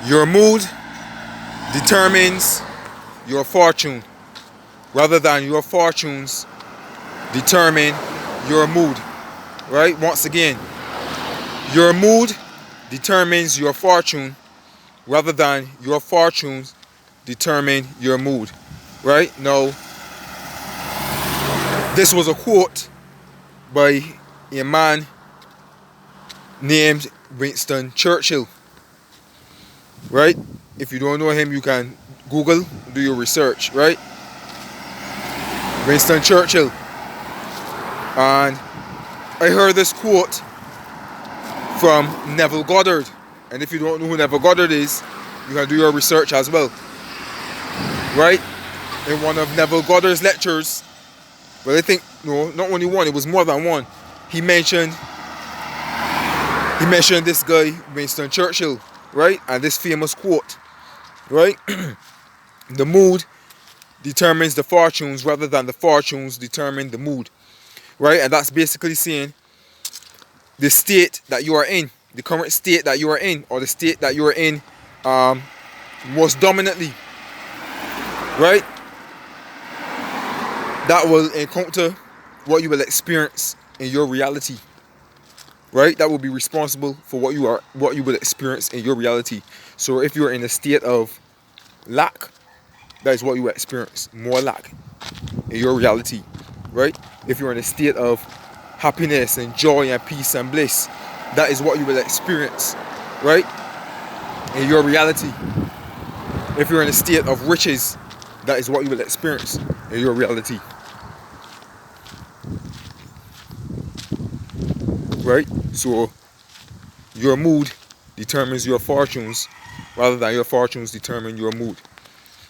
Your mood determines your fortune, rather than your fortunes determine your mood. Right? Once again, your mood determines your fortune, rather than your fortunes determine your mood. Right? Now, this was a quote by a man named Winston Churchill. Right? If you don't know him, you can Google, do your research. Right? Winston Churchill. And I heard this quote from Neville Goddard. And if you don't know who Neville Goddard is, you can do your research as well. Right? In one of Neville Goddard's lectures, well, I think, no, not only one, it was more than one. He mentioned this guy, Winston Churchill, right? And this famous quote, right? The mood determines the fortunes, rather than the fortunes determine the mood, right? And that's basically saying the state that you are in, the current state that you are in, or the state that you are in most dominantly, right? That will encounter what you will experience in your reality, right? That will be responsible for what you will experience in your reality. So if you're in a state of lack, that is what you will experience, more lack in your reality, right? If you're in a state of happiness and joy and peace and bliss, that is what you will experience, right, in your reality. If you're in a state of riches, that is what you will experience in your reality, right? So your mood determines your fortunes, rather than your fortunes determine your mood.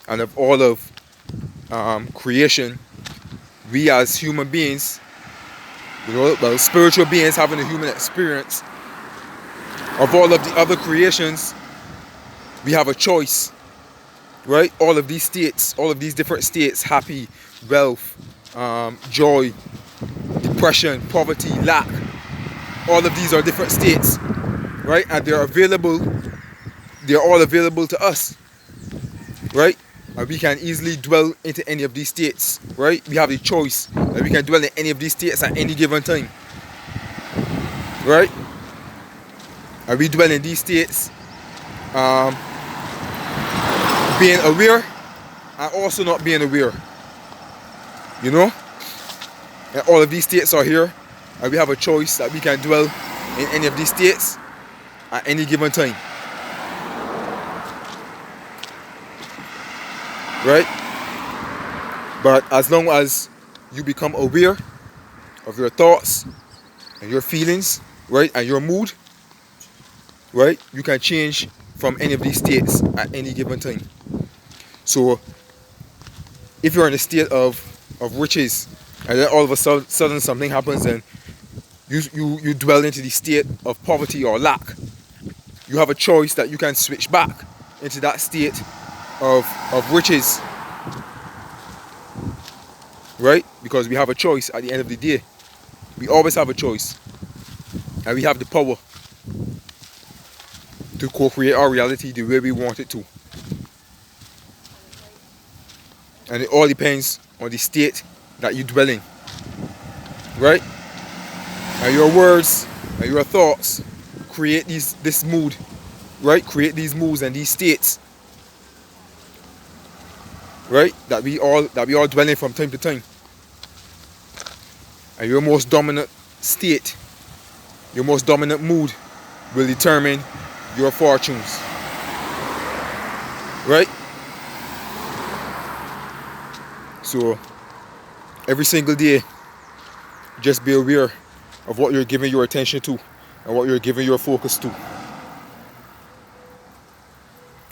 And of all of creation, we as human beings, well, spiritual beings having a human experience, of all of the other creations, we have a choice, right? All of these states, all of these different states, happy, wealth, joy, depression, poverty, lack, all of these are different states, right? And they're all available to us, right? And we can easily dwell into any of these states, right? We have the choice that we can dwell in any of these states at any given time, right? And we dwell in these states being aware and also not being aware, you know? And all of these states are here, and we have a choice that we can dwell in any of these states at any given time, right? But as long as you become aware of your thoughts and your feelings, right, and your mood, right, you can change from any of these states at any given time. So if you're in a state of riches, and then all of a sudden something happens and you dwell into the state of poverty or lack, you have a choice that you can switch back into that state of riches, right? Because we have a choice at the end of the day. We always have a choice, and we have the power to co-create our reality the way we want it to. And it all depends on the state that you dwell in, right? And your words and your thoughts create this mood, right? Create these moods and these states, right? That we all dwell in from time to time. And your most dominant state, your most dominant mood will determine your fortunes, right? So every single day, just be aware of what you're giving your attention to and what you're giving your focus to,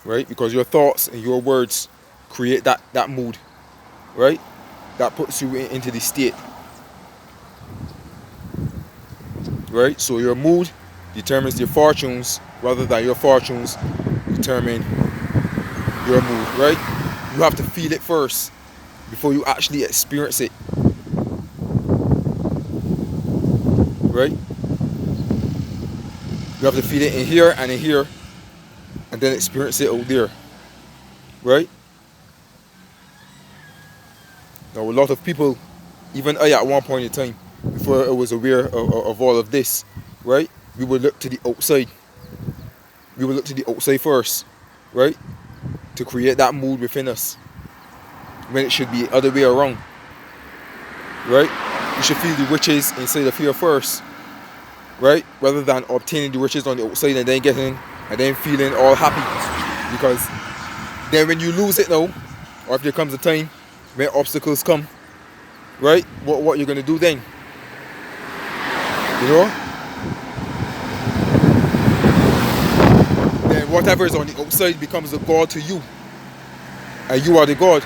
right? Because your thoughts and your words create that mood, right? That puts you into the state, right? So your mood determines your fortunes, rather than your fortunes determine your mood, right? You have to feel it first before you actually experience it, right? You have to feel it in here and in here and then experience it out there, right? Now, a lot of people, even I at one point in time, before I was aware of all of this, right? We would look to the outside. We would look to the outside first, right? To create that mood within us, when it should be the other way around, right? You should feel the riches inside of here first, right? Rather than obtaining the riches on the outside and then feeling all happy. Because then when you lose it now, or if there comes a time when obstacles come, right? What you're gonna do then? You know? Then whatever is on the outside becomes a God to you. And you are the God.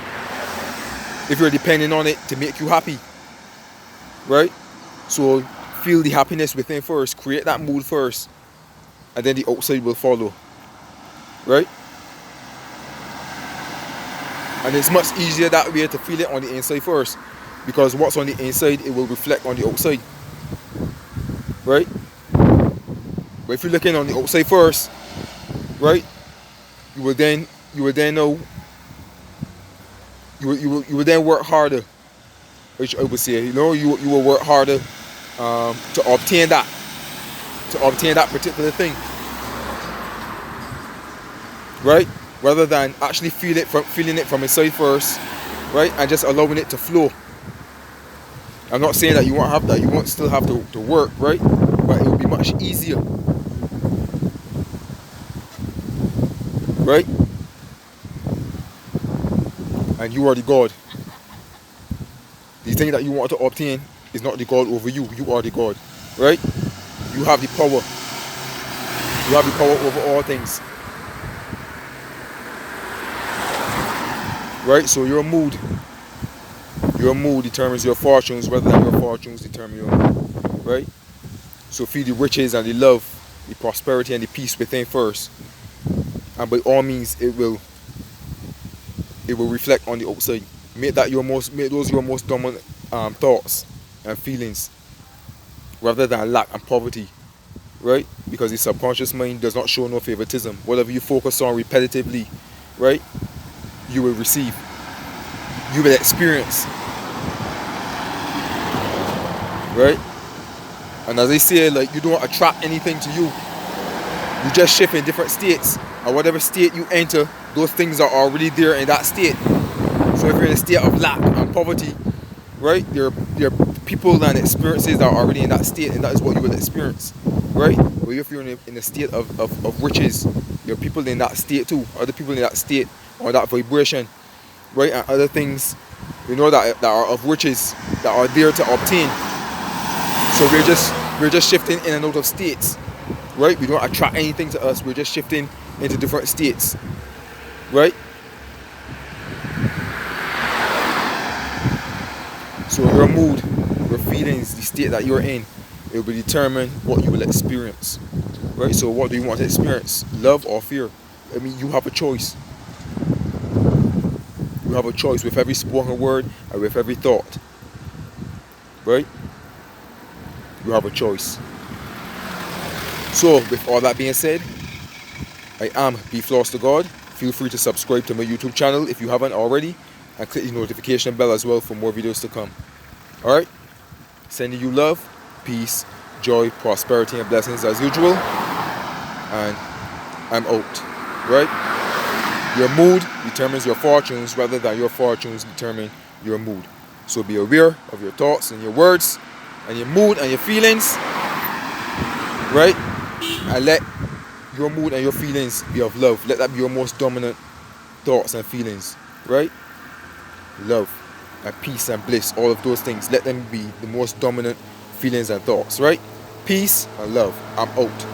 If you're depending on it to make you happy. Right? So feel the happiness within first. Create that mood first. And then the outside will follow. Right? And it's much easier that way to feel it on the inside first. Because what's on the inside, it will reflect on the outside. Right? But if you're looking on the outside first, right, you will then know, you will then work harder, which I would say, you know, you will work harder to obtain that particular thing, right? Rather than actually feeling it from inside first, right, and just allowing it to flow. I'm not saying that you won't have that, you won't still have to work, right? But it will be much easier, right? And you are the God. The thing that you want to obtain is not the God over you. You are the God, right? You have the power. You have the power over all things, right? So your mood determines your fortunes, rather than your fortunes determine your mood, right? So feel the riches and the love, the prosperity and the peace within first, and by all means it will reflect on the outside. Make those your most dominant thoughts and feelings, rather than lack and poverty, right? Because the subconscious mind does not show no favoritism. Whatever you focus on repetitively, right, you will receive, you will experience, right? And as I say, like, you don't attract anything to you. You just shift in different states, and whatever state you enter, those things are already there in that state. So if you're in a state of lack and poverty, right, there are people and experiences that are already in that state, and that is what you will experience, right? But if you're in a state of riches, there are people in that state too, other people in that state or that vibration, right? And other things, you know, that are of riches that are there to obtain. So we're just shifting in and out of states, right? We don't attract anything to us. We're just shifting into different states, right? So your mood, your feelings, the state that you're in, it will determine what you will experience, right? So what do you want to experience? Love or fear? I mean, you have a choice. You have a choice with every spoken word and with every thought, right? You have a choice. So with all that being said, I am B Floss to God. Feel free to subscribe to my YouTube channel if you haven't already, and click the notification bell as well for more videos to come. Alright? Sending you love, peace, joy, prosperity and blessings as usual. And I'm out. Right? Your mood determines your fortunes, rather than your fortunes determine your mood. So be aware of your thoughts and your words and your mood and your feelings, right? And let your mood and your feelings be of love. Let that be your most dominant thoughts and feelings, right? Love and peace and bliss, all of those things, let them be the most dominant feelings and thoughts, right? Peace and love. I'm out.